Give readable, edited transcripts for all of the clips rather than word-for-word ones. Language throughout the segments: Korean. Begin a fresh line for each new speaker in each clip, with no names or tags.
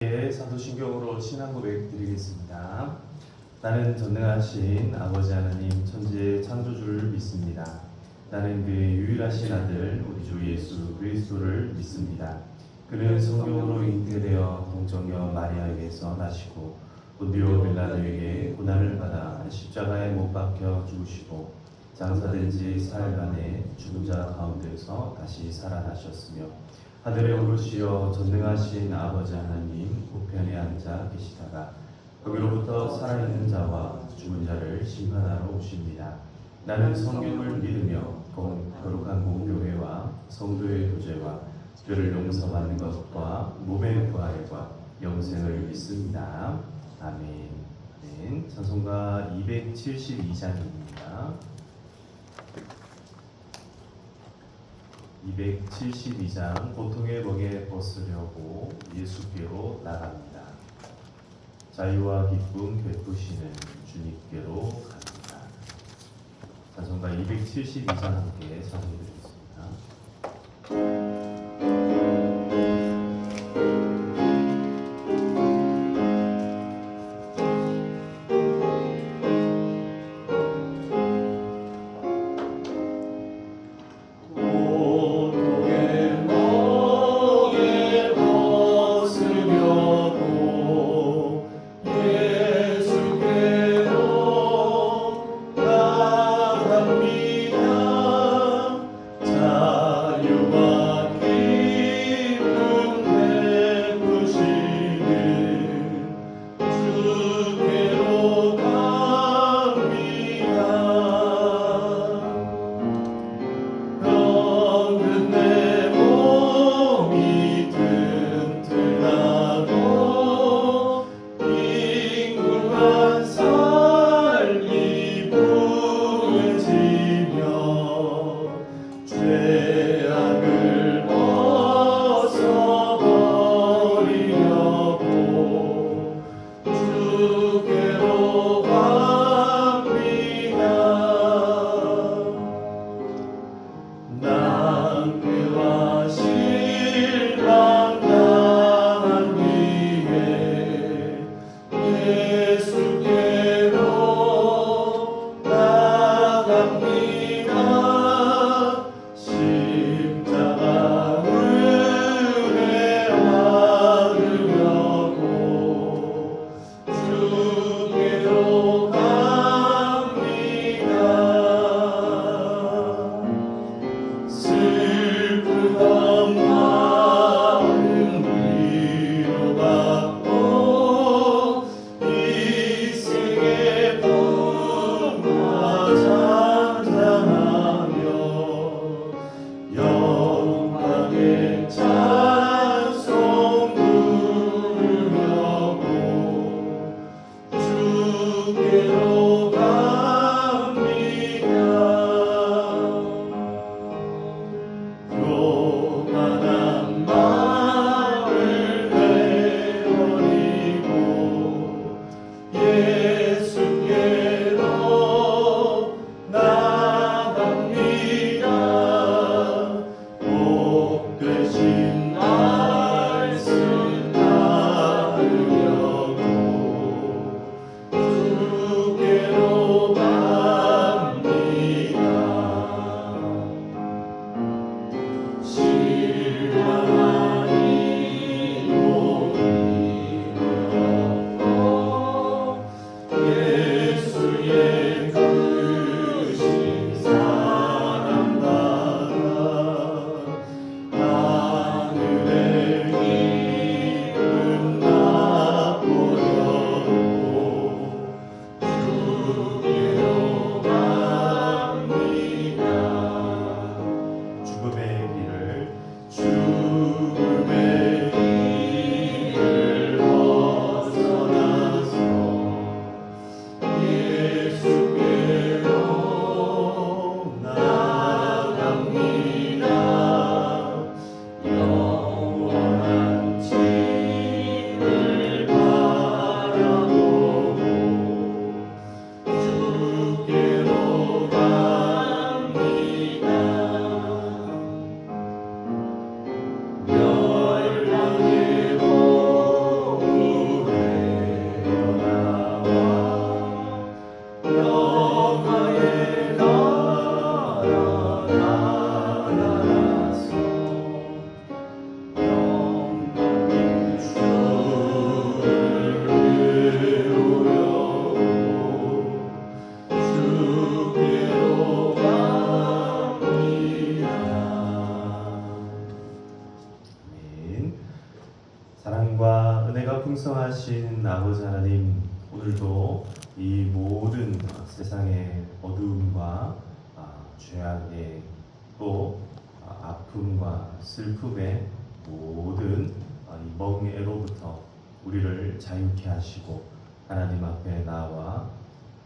사도신경으로 신앙 고백 드리겠습니다. 나는 전능하신 아버지 하나님 천지의 창조주를 믿습니다. 나는 그의 유일하신 아들 우리 주 예수 그리스도를 믿습니다. 그는 성령으로 잉태되어 동정녀 마리아에게서 나시고 본디오 빌라도에게 고난을 받아 십자가에 못 박혀 죽으시고 장사된 지 사흘 만에 죽은 자 가운데서 다시 살아나셨으며 하늘에 오르시어 전능하신 아버지 하나님 우편에 앉아 계시다가 거기로부터 살아있는 자와 죽은 자를 심판하러 오십니다. 나는 성경을 믿으며 거룩한 공교회와 성도의 교제와 죄를 용서받는 것과 몸의 부활과 영생을 믿습니다. 아멘. 아멘. 찬송가 272장입니다. 272장 고통의 멍에 벗으려고 예수께로 나갑니다. 자유와 기쁨 베푸시는 주님께로 갑니다. 찬송가 272장 함께 찬송드리겠습니다.
자유와
은혜가 풍성하신 아버지 하나님, 오늘도 이 모든 세상의 어두움과 죄악의 또 아픔과 슬픔의 모든 이 멍에로부터 우리를 자유케 하시고 하나님 앞에 나와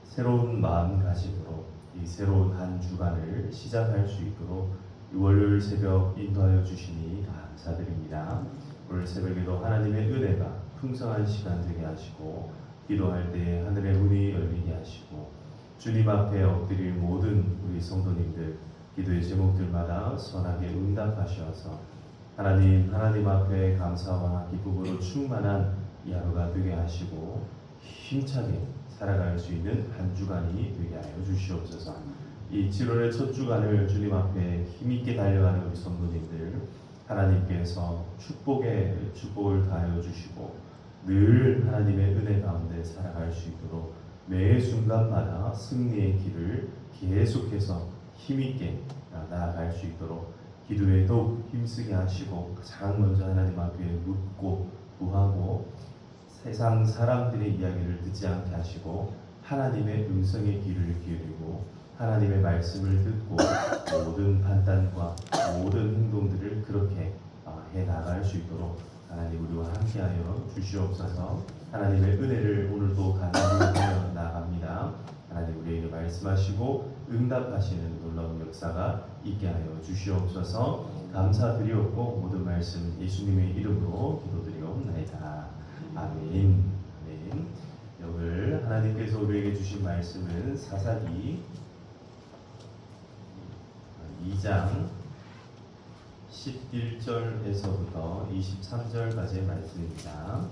새로운 마음가짐으로 이 새로운 한 주간을 시작할 수 있도록 월요일 새벽 인도하여 주시니 감사드립니다. 오늘 새벽에도 하나님의 은혜가 풍성한 시간 되게 하시고 기도할 때 하늘의 문이 열리게 하시고 주님 앞에 엎드릴 모든 우리 성도님들 기도의 제목들마다 선하게 응답하셔서 하나님 앞에 감사와 기쁨으로 충만한 이 하루가 되게 하시고 힘차게 살아갈 수 있는 한 주간이 되게 하여 주시옵소서. 이 7월의 첫 주간을 주님 앞에 힘있게 달려가는 우리 성도님들 하나님께서 축복을 다하여 주시고 늘 하나님의 은혜 가운데 살아갈 수 있도록 매 순간마다 승리의 길을 계속해서 힘있게 나아갈 수 있도록 기도에 더욱 힘쓰게 하시고 가장 먼저 하나님 앞에 묻고 구하고 세상 사람들의 이야기를 듣지 않게 하시고 하나님의 음성의 귀를 기울이고 하나님의 말씀을 듣고 모든 판단과 모든 행동들을 그렇게 해 나갈 수 있도록 하나님 우리와 함께하여 주시옵소서. 하나님의 은혜를 오늘도 간절히 나갑니다. 하나님 우리에게 말씀하시고 응답하시는 놀라운 역사가 있게 하여 주시옵소서. 감사드리옵고 모든 말씀 예수님의 이름으로 기도드리옵나이다. 아멘. 아멘. 오늘 하나님께서 우리에게 주신 말씀은 사사기 2장 11절에서부터 23절까지의 말씀입니다.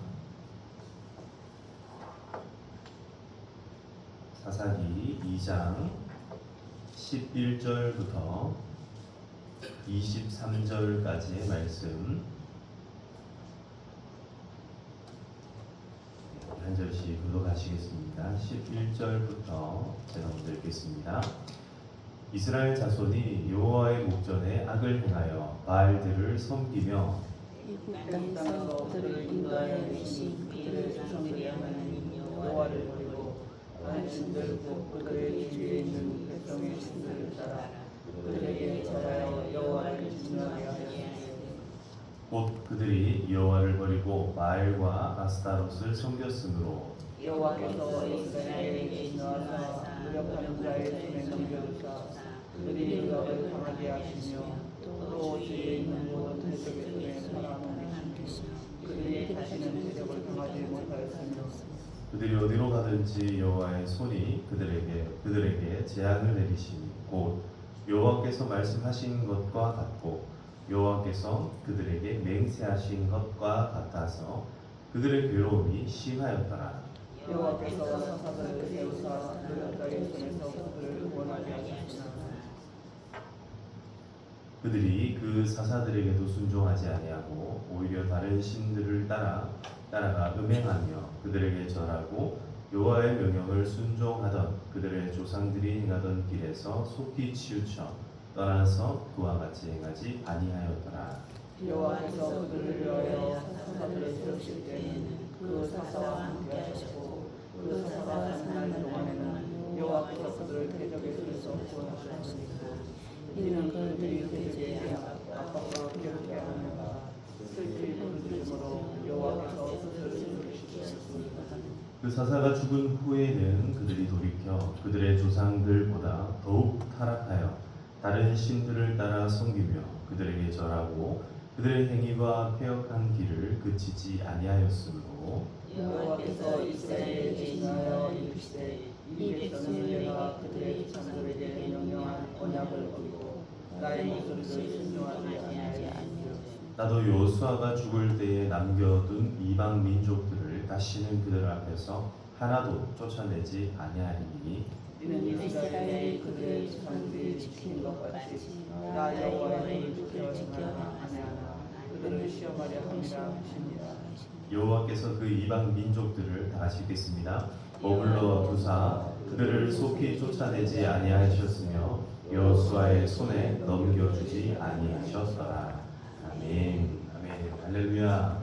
사사기 2장 11절부터 23절까지의 말씀 한 절씩 교독하시겠습니다. 11절부터 제가 먼저 읽겠습니다. 이스라엘 자손이 여호와의 목전에 악을 행하여 바알들을 섬기며
애굽 땅에서 그들을 인도하여 내신 그들의 조상들의 하나님 여호와를 버리고 다른 신들 곧 그들의 주위에 있는 백성의 신들을 따라 그들에게 절하여 여호와를 진노하게 하였으니
곧 그들이 여호와를 버리고 바알과 아스타롯을 섬겼으므로
여호와께서 이스라엘에게 진노하사 무력한 자의 손에 넘겨주사 그들이 의업을 당하게 하시며 또 주위에 있는 모든 대적의 손에 살아남기시며 그들이 다시는 대적을 당하지 못하였으며
그들이 어디로 가든지 여호와의 손이 그들에게 재앙을 내리시니 곧 여호와께서 말씀하신 것과 같고 여호와께서 그들에게 맹세하신 것과 같아서 그들의 괴로움이 심하였더라.
여호와께서 사사들을 세우사 그들의 손에서 그들을 구원하게 하셨으나
그들이 그 사사들에게도 순종하지 아니하고 오히려 다른 신들을 따라가 음행하며 그들에게 절하고 여호와의 명령을 순종하던 그들의 조상들이 행하던 길에서 속히 치우쳐 떠나서 그와 같이 행하지 아니하였더라.
여호와께서 그들을 위하여 사사들을 세우실 때에는 그 사사와 함께 하셨고 그 사사가 사는 동안에는 여호와께서 그들을 대적의 손에서 구원하셨으니까 이는 그들이 대적에게 압박과 괴롭게 하느라 슬피 부르짖음으로 여호와께서 그들을 승리시키셨으니까
그 사사가 죽은 후에는 그들이 돌이켜 그들의 조상들보다 더욱 타락하여 다른 신들을 따라 섬기며 그들에게 절하고 그들의 행위와 패역한 길을 그치지 아니하였으므로
여호와께서 이스라엘에게 인하여 이르시되 이 백성은 내가 그들의 조상들에게 명령한 언약을 어기고 나의 목소리를 순종하지 아니하였으며
나도 여호수아가 죽을 때에 남겨둔 이방 민족들을 다시는 그들 앞에서 하나도 쫓아내지 아니하리니
이는 이스라엘이 그들의 조상들이 지킨 것 같이 나 여호와의 뜻을 지켜 아니하나 그들을 시험하려 함이라 하십니다.
여호와께서 그 이방 민족들을 다 같이 읽겠습니다. 머물러 두사 그들을 속히 쫓아내지 아니하셨으며 여호수아의 손에 넘겨주지 아니하셨더라. 아멘. 아멘. 할렐루야.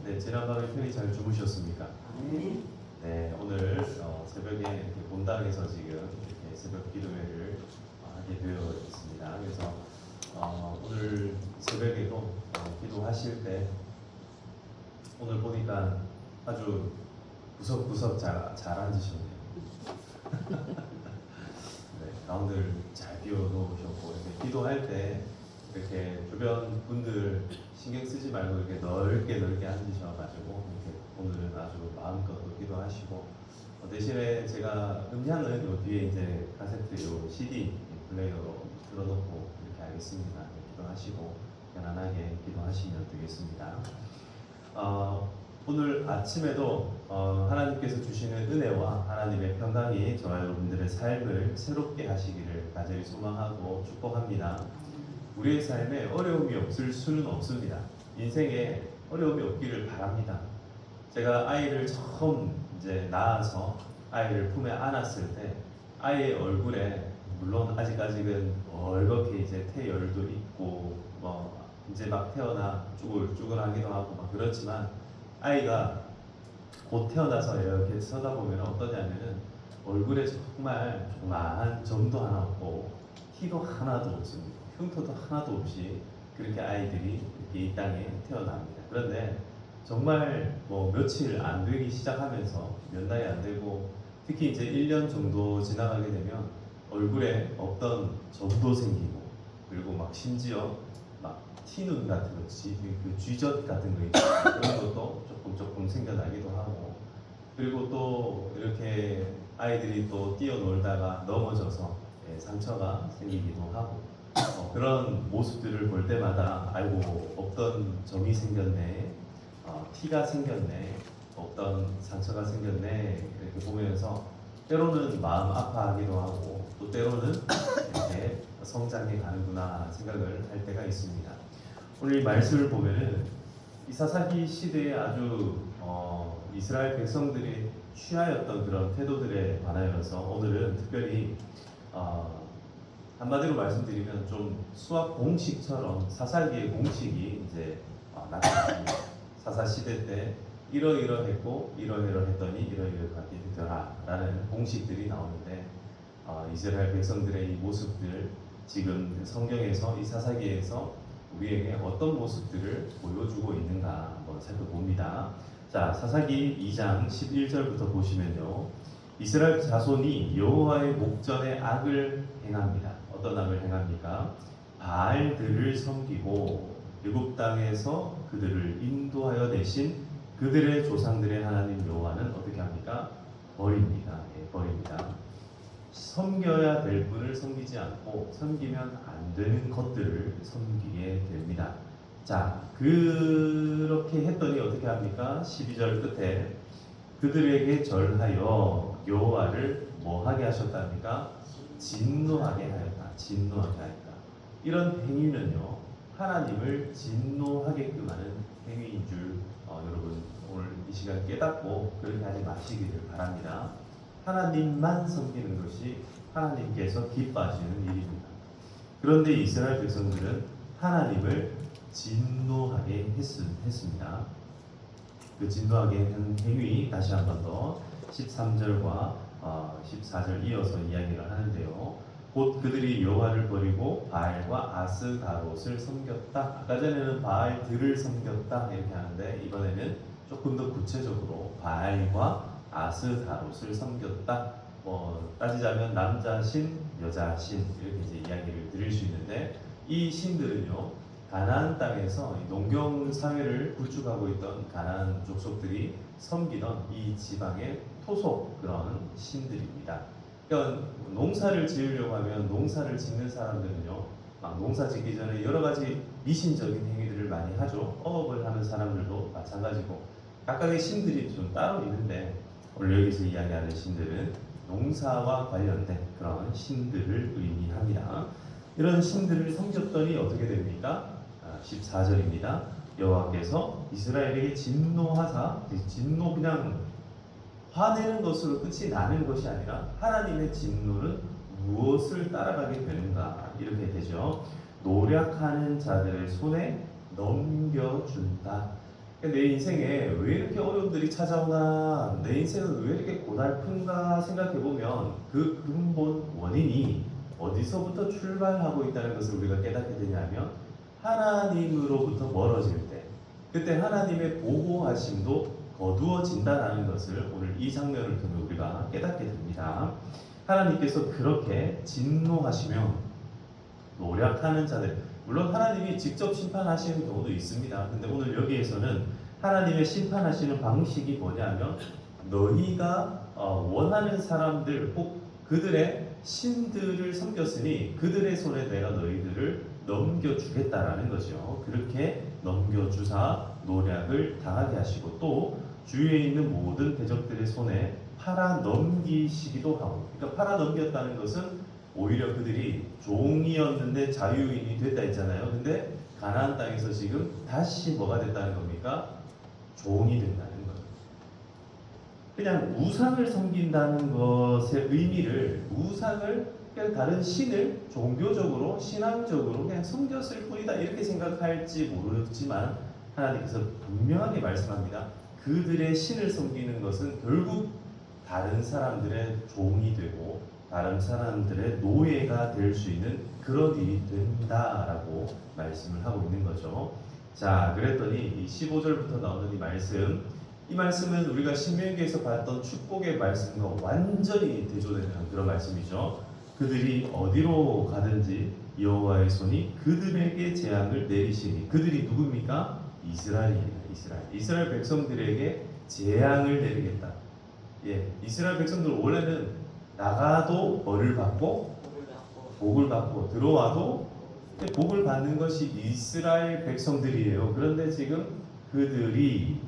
네, 지난밤에 편히 잘 주무셨습니까? 네, 오늘 새벽에 이렇게 본당에서 지금 이렇게 새벽 기도회를 하게 되어 있습니다. 그래서 오늘 새벽에도 기도하실 때 오늘 보니까 아주 구석구석 잘 앉으셨네요. 네, 가운데를 잘 띄워놓으셨고 이렇게 기도할 때 이렇게 주변 분들 신경 쓰지 말고 이렇게 넓게 앉으셔가지고 이렇게 오늘은 아주 마음껏 기도하시고 대신에 제가 음향은 요 뒤에 이제 카세트 요 CD 플레이어로 들어놓고 이렇게 하겠습니다. 기도하시고 편안하게 기도하시면 되겠습니다. 오늘 아침에도 하나님께서 주시는 은혜와 하나님의 평강이 저와 여러분들의 삶을 새롭게 하시기를 간절히 소망하고 축복합니다. 우리의 삶에 어려움이 없을 수는 없습니다. 인생에 어려움이 없기를 바랍니다. 제가 아이를 처음 이제 낳아서 아이를 품에 안았을 때 아이의 얼굴에 물론 아직까지는 멀겋게 이제 태열도 있고 뭐 이제 막 태어나 쭈글쭈글하기도 하고 막 그렇지만 아이가 곧 태어나서 이렇게 쳐다보면 어떠냐면은 얼굴에 정말 조그마한 점도 하나 없고 티도 하나도 없습니다. 흉터도 하나도 없이 그렇게 아이들이 이렇게 이 땅에 태어납니다. 그런데 정말 뭐 며칠 안 되기 시작하면서 몇 달이 안 되고 특히 이제 1년 정도 지나가게 되면 얼굴에 없던 점도 생기고 그리고 막 심지어 막 티눈 같은 거, 그 쥐젖 같은 거 있죠. 그런 것도 조금 생겨나기도 하고 그리고 또 이렇게 아이들이 또 뛰어놀다가 넘어져서 상처가 생기기도 하고 그런 모습들을 볼 때마다 아이고 없던 점이 생겼네, 티가 생겼네, 없던 상처가 생겼네 이렇게 보면서 때로는 마음 아파하기도 하고 또 때로는 이렇게 성장해 가는구나 생각을 할 때가 있습니다. 오늘 이 말씀을 보면은 이사사기 시대에 아주 이스라엘 백성들이 취하였던 그런 태도들에 관하여서 오늘은 특별히 한마디로 말씀드리면 좀 수학 공식처럼 사사기의 공식이 이제 나타납니다. 사사 시대 때 이러이러했고 이러이러했더니 이러이러하게 되더라라는 공식들이 나오는데 이스라엘 백성들의 이 모습들 지금 성경에서 이 사사기에서 우리에게 어떤 모습들을 보여주고 있는가 한번 살펴봅니다. 자, 사사기 2장 11절부터 보시면요. 이스라엘 자손이 여호와의 목전에 악을 행합니다. 어떤 악을 행합니까? 바알들을 섬기고 애굽 땅에서 그들을 인도하여 내신 그들의 조상들의 하나님 여호와는 어떻게 합니까? 버립니다. 버립니다. 섬겨야 될 분을 섬기지 않고 섬기면 안 되는 것들을 섬기게 됩니다. 자, 그렇게 했더니 어떻게 합니까? 12절 끝에 그들에게 절하여 여호와를 뭐 하게 하셨답니까? 진노하게 하였다. 진노하게 하였다. 이런 행위는요, 하나님을 진노하게끔 하는 행위인 줄 여러분 오늘 이 시간 깨닫고 그렇게 하지 마시기를 바랍니다. 하나님만 섬기는 것이 하나님께서 기뻐하시는 일입니다. 그런데 이스라엘 백성들은 하나님을 진노하게 했습니다. 그 진노하게 한 행위 다시 한 번 더 13절과 14절 이어서 이야기를 하는데요. 곧 그들이 여호와를 버리고 바알과 아스다롯을 섬겼다. 아까 전에는 바알들을 섬겼다 이렇게 하는데 이번에는 조금 더 구체적으로 바알과 아스다롯을 섬겼다. 따지자면 남자 신, 여자 신 이렇게 이제 이야기를 드릴 수 있는데 이 신들은요 가나안 땅에서 농경 사회를 구축하고 있던 가나안 족속들이 섬기던 이 지방의 토속 그런 신들입니다. 그러니까 농사를 지으려고 하면 농사를 짓는 사람들은요 막 농사 짓기 전에 여러 가지 미신적인 행위들을 많이 하죠. 어업을 하는 사람들도 마찬가지고 각각의 신들이 좀 따로 있는데 오늘 여기서 이야기하는 신들은 농사와 관련된 그런 신들을 의미합니다. 이런 신들을 섬겼더니 어떻게 됩니까? 14절입니다. 여호와께서 이스라엘에게 진노하사, 진노 그냥 화내는 것으로 끝이 나는 것이 아니라 하나님의 진노는 무엇을 따라가게 되는가 이렇게 되죠. 노력하는 자들의 손에 넘겨준다. 내 인생에 왜 이렇게 어려움들이 찾아오나, 내 인생은 왜 이렇게 고달픈가 생각해보면 그 근본 원인이 어디서부터 출발하고 있다는 것을 우리가 깨닫게 되냐면 하나님으로부터 멀어질 때, 그때 하나님의 보호하심도 거두어진다라는 것을 오늘 이 장면을 통해 우리가 깨닫게 됩니다. 하나님께서 그렇게 진노하시며 노력하는 자들, 물론 하나님이 직접 심판하시는 경우도 있습니다. 근데 오늘 여기에서는 하나님의 심판하시는 방식이 뭐냐면 너희가 원하는 사람들 혹 그들의 신들을 섬겼으니 그들의 손에 내가 너희들을 넘겨주겠다라는 거죠. 그렇게 넘겨주사 노략을 당하게 하시고 또 주위에 있는 모든 대적들의 손에 팔아 넘기시기도 하고, 그러니까 팔아 넘겼다는 것은 오히려 그들이 종이었는데 자유인이 됐다 했잖아요. 근데 가나안 땅에서 지금 다시 뭐가 됐다는 겁니까? 종이 된다는 거예요. 그냥 우상을 섬긴다는 것의 의미를, 우상을 그냥 다른 신을 종교적으로 신앙적으로 그냥 섬겼을 뿐이다 이렇게 생각할지 모르지만 하나님께서 분명하게 말씀합니다. 그들의 신을 섬기는 것은 결국 다른 사람들의 종이 되고 다른 사람들의 노예가 될 수 있는 그런 일이 된다라고 말씀을 하고 있는 거죠. 자, 그랬더니 이 15절부터 나오는 이 말씀은 우리가 신명기에서 봤던 축복의 말씀과 완전히 대조되는 그런 말씀이죠. 그들이 어디로 가든지 여호와의 손이 그들에게 재앙을 내리시니, 그들이 누굽니까? 이스라엘입니다. 이스라엘 백성들에게 재앙을 내리겠다. 이스라엘 백성들 원래는 나가도 벌을 받고 복을 받고 들어와도 복을 받는 것이 이스라엘 백성들이에요. 그런데 지금 그들이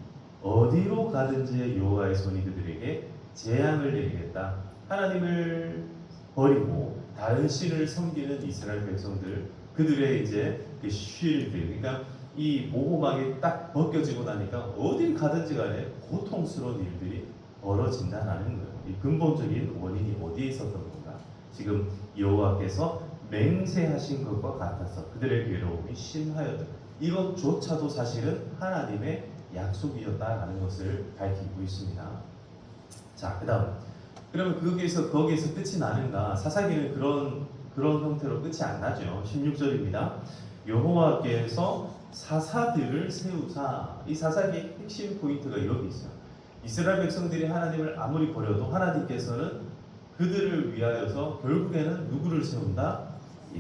어디로 가든지 여호와의 손이 그들에게 재앙을 내리겠다. 하나님을 버리고 다른 신을 섬기는 이스라엘 백성들, 그들의 이제 그 쉴드, 그러니까 이 보호막이 딱 벗겨지고 나니까 어딜 가든지 간에 고통스러운 일들이 벌어진다라는 거예요. 이 근본적인 원인이 어디에 있었던 건가? 지금 여호와께서 맹세하신 것과 같아서 그들의 괴로움이 심하였다. 이것조차도 사실은 하나님의 약속이었다라는 것을 밝히고 있습니다. 자, 그다음 그러면 거기에서 끝이 나는가? 사사기는 그런 형태로 끝이 안 나죠. 16절입니다. 여호와께서 사사들을 세우사, 이 사사기의 핵심 포인트가 여기 있어요. 이스라엘 백성들이 하나님을 아무리 버려도 하나님께서는 그들을 위하여서 결국에는 누구를 세운다?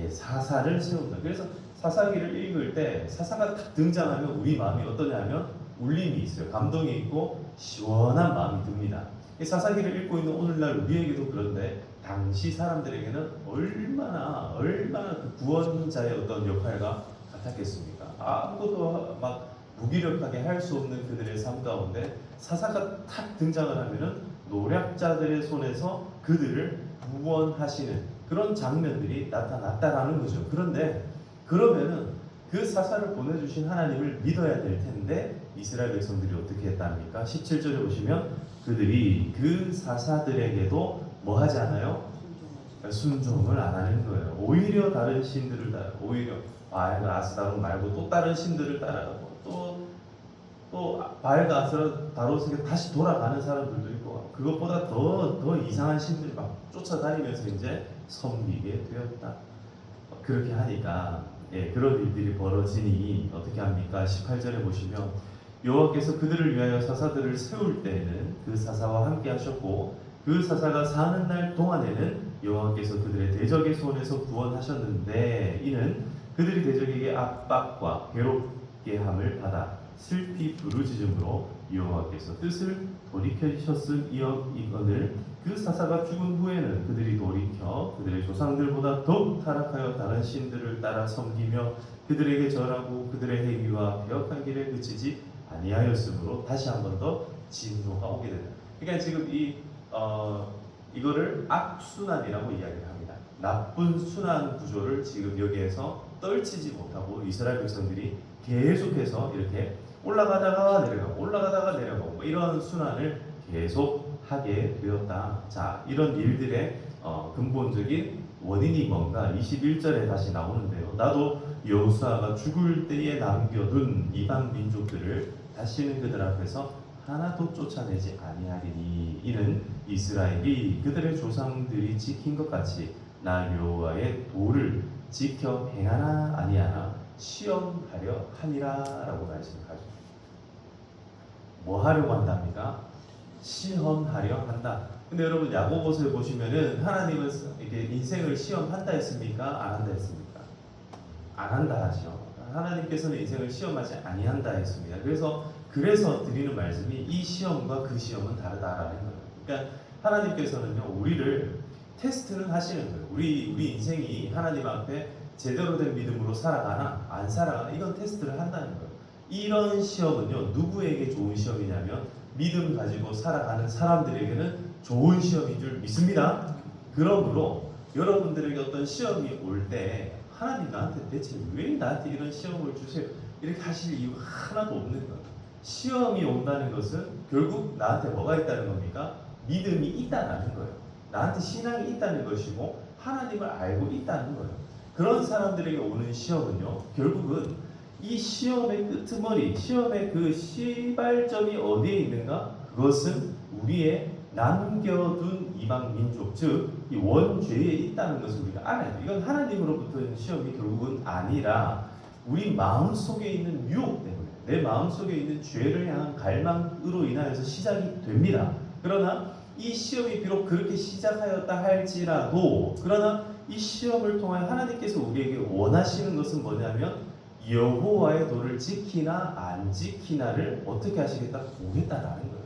사사를 세운다. 그래서 사사기를 읽을 때 사사가 딱 등장하면 우리 마음이 어떠냐면 울림이 있어요. 감동이 있고 시원한 마음이 듭니다. 사사기를 읽고 있는 오늘날 우리에게도 그런데 당시 사람들에게는 얼마나 그 구원자의 어떤 역할과 같았겠습니까? 아무것도 막 무기력하게 할 수 없는 그들의 삶 가운데 사사가 탁 등장을 하면은 노략자들의 손에서 그들을 구원하시는 그런 장면들이 나타났다라는 거죠. 그런데 그러면은 그 사사를 보내주신 하나님을 믿어야 될 텐데 이스라엘 백성들이 어떻게 했답니까? 17절에 보시면 그들이 그 사사들에게도 뭐 하지 않아요? 순종을 안 하는 거예요. 오히려 다른 신들을 따라, 오히려 바알과 아스다론 말고 또 다른 신들을 따라가고 또 바알과 아스다롯에게 다시 돌아가는 사람들도 있고 그것보다 더 이상한 신들이 막 쫓아다니면서 이제 섬기게 되었다. 그렇게 하니까 그런 일들이 벌어지니 어떻게 합니까? 18절에 보시면 여호와께서 그들을 위하여 사사들을 세울 때에는 그 사사와 함께 하셨고 그 사사가 사는 날 동안에는 여호와께서 그들의 대적의 손에서 구원하셨는데 이는 그들이 대적에게 압박과 괴롭게 함을 받아 슬피 부르짖음으로 여호와께서 뜻을 돌이켜주셨음이거늘 그 사사가 죽은 후에는 그들이 돌이켜 그들의 조상들보다 더욱 타락하여 다른 신들을 따라 섬기며 그들에게 절하고 그들의 행위와 배역한 길에 그치지 아니하였으므로 다시 한 번 더 진노가 오게 된다. 그러니까 지금 이거를 악순환이라고 이야기를 합니다. 나쁜 순환 구조를 지금 여기에서 떨치지 못하고 이스라엘 백성들이 계속해서 이렇게 올라가다가 내려가고 뭐 이런 순환을 계속 하게 되었다. 자, 이런 일들의 근본적인 원인이 뭔가 21절에 다시 나오는데요. 나도 여호수아가 죽을 때에 남겨둔 이방 민족들을 다시는 그들 앞에서 하나도 쫓아내지 아니하리니 이는 이스라엘이 그들의 조상들이 지킨 것 같이 나 여호와의 도를 지켜 행하나 아니하나 시험하려 함이라라고 말씀하죠. 뭐 하려고 한답니까? 시험하려 한다. 근데 여러분 야고보서에 보시면은 하나님은 이렇게 인생을 시험한다 했습니까? 안 한다 했습니까? 안 한다 하죠. 하나님께서는 인생을 시험하지 아니한다 했습니다. 그래서 드리는 말씀이 이 시험과 그 시험은 다르다라는 거예요. 그러니까 하나님께서는요 우리를 테스트는 하시는 거예요. 우리 인생이 하나님 앞에 제대로 된 믿음으로 살아가나 안 살아가나 이건 테스트를 한다는 거예요. 이런 시험은요 누구에게 좋은 시험이냐면 믿음 가지고 살아가는 사람들에게는 좋은 시험인 줄 믿습니다. 그러므로 여러분들에게 어떤 시험이 올 때 하나님 나한테 대체 왜 나한테 이런 시험을 주세요? 이렇게 하실 이유가 하나도 없는 거예요. 시험이 온다는 것은 결국 나한테 뭐가 있다는 겁니까? 믿음이 있다는 거예요. 나한테 신앙이 있다는 것이고 하나님을 알고 있다는 거예요. 그런 사람들에게 오는 시험은요 결국은 이 시험의 끄트머리, 시험의 그 시발점이 어디에 있는가? 그것은 우리의 남겨둔 이방 민족, 즉 이 원죄에 있다는 것을 우리가 알아야 돼요. 이건 하나님으로부터 오는 시험이 결국은 아니라 우리 마음 속에 있는 유혹 때문에 내 마음 속에 있는 죄를 향한 갈망으로 인하여서 시작이 됩니다. 그러나 이 시험이 비록 그렇게 시작하였다 할지라도 그러나 이 시험을 통하여 하나님께서 우리에게 원하시는 것은 뭐냐면 여호와의 도를 지키나 안 지키나를 어떻게 하시겠다? 보겠다라는 거예요.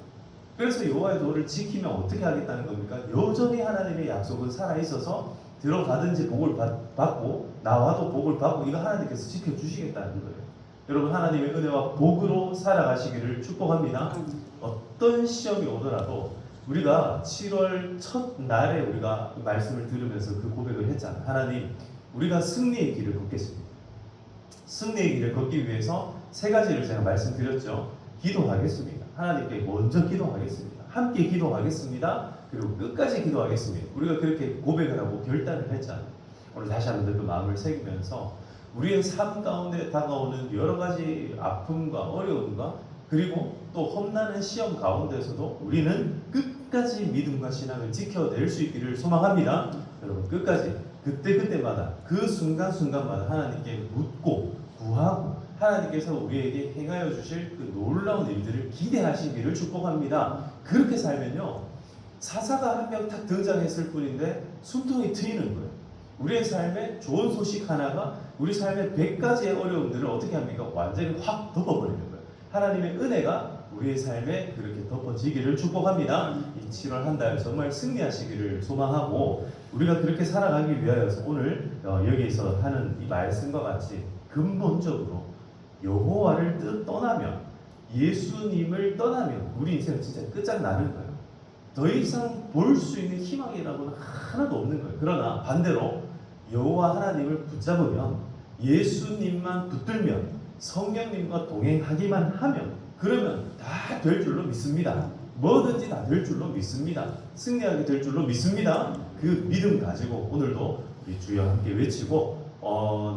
그래서 여호와의 도를 지키면 어떻게 하겠다는 겁니까? 여전히 하나님의 약속은 살아있어서 들어가든지 복을 받고 나와도 복을 받고 이거 하나님께서 지켜주시겠다는 거예요. 여러분 하나님의 은혜와 복으로 살아가시기를 축복합니다. 어떤 시험이 오더라도 우리가 7월 첫 날에 우리가 말씀을 들으면서 그 고백을 했잖아요. 하나님 우리가 승리의 길을 걷겠습니다. 승리의 길을 걷기 위해서 세 가지를 제가 말씀드렸죠. 기도하겠습니다. 하나님께 먼저 기도하겠습니다. 함께 기도하겠습니다. 그리고 끝까지 기도하겠습니다. 우리가 그렇게 고백을 하고 결단을 했잖아요. 오늘 다시 한번 그 마음을 새기면서 우리의 삶 가운데 다가오는 여러 가지 아픔과 어려움과 그리고 또 험난한 시험 가운데서도 우리는 끝까지 믿음과 신앙을 지켜낼 수 있기를 소망합니다. 여러분 끝까지 그때마다 그 순간순간마다 하나님께 묻고 구하고 하나님께서 우리에게 행하여 주실 그 놀라운 일들을 기대하시기를 축복합니다. 그렇게 살면요 사사가 한 명 탁 등장했을 뿐인데 숨통이 트이는 거예요. 우리의 삶에 좋은 소식 하나가 우리 삶의 100가지의 어려움들을 어떻게 합니까? 완전히 확 덮어버리는 거예요. 하나님의 은혜가 우리의 삶에 그렇게 덮어지기를 축복합니다. 이 7월 한 달 정말 승리하시기를 소망하고 우리가 그렇게 살아가기 위하여서 오늘 여기서 하는 이 말씀과 같이 근본적으로 여호와를 떠나면 예수님을 떠나면 우리 인생은 진짜 끝장나는 거예요. 더 이상 볼 수 있는 희망이라고는 하나도 없는 거예요. 그러나 반대로 여호와 하나님을 붙잡으면 예수님만 붙들면 성령님과 동행하기만 하면 그러면 다 될 줄로 믿습니다. 뭐든지 다 될 줄로 믿습니다. 승리하게 될 줄로 믿습니다. 그 믿음 가지고 오늘도 우리 주여 함께 외치고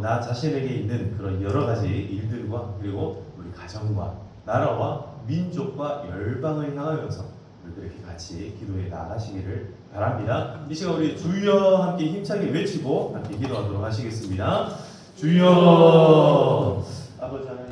나 자신에게 있는 그런 여러 가지 일들과 그리고 우리 가정과 나라와 민족과 열방을 향하여서 우리들에게 같이 기도해 나가시기를 바랍니다. 이 시간 우리 주여 함께 힘차게 외치고 함께 기도하도록 하시겠습니다. 주여 아버지 하나님